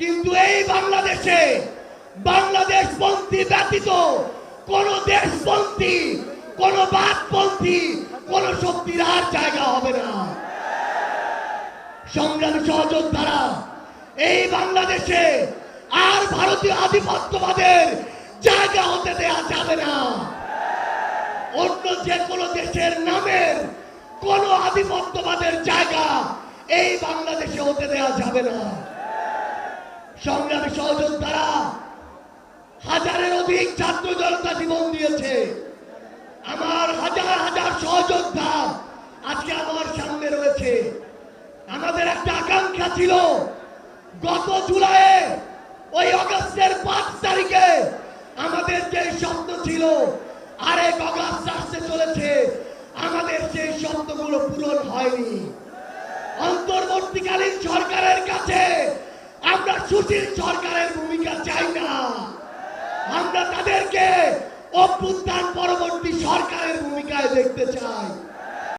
কিন্তু এই বাংলাদেশে বাংলাদেশপন্থী ব্যতীত কোন দেশপন্থী, কোন বাদপন্থী, কোন শক্তির আর জায়গা হবে না। সংগ্রামী সহযোদ্ধারা, এই বাংলাদেশে আর ভারতীয় আধিপত্যবাদের জায়গা হতে দেয়া যাবে না। অন্য যে কোনো দেশের নামের কোন আধিপত্যবাদের জায়গা এই বাংলাদেশে হতে দেয়া যাবে না। সংগ্রামী সহযোদ্ধারা, হাজারের অধিক ছাত্র জনতা জীবন দিয়েছে। আমার হাজার হাজার সহযোদ্ধা আজকে আমার সামনে রয়েছে। আমাদের একটা আকাঙ্ক্ষা ছিল, গত জুলাইয়ে ওই অগস্টের 5 তারিখে আমাদের যে স্বপ্ন ছিল, আরেক অগস্ট আসতে চলেছে, আমাদের সেই স্বপ্নগুলো পূরণ হয়নি। অন্তর্বর্তীকালীন সরকারের কাছে আমরা সুশীল সরকারের ভূমিকা চাই না। আমরা তাদেরকে অভ্যুত্থান পরবর্তী সরকারের ভূমিকায় দেখতে চাই।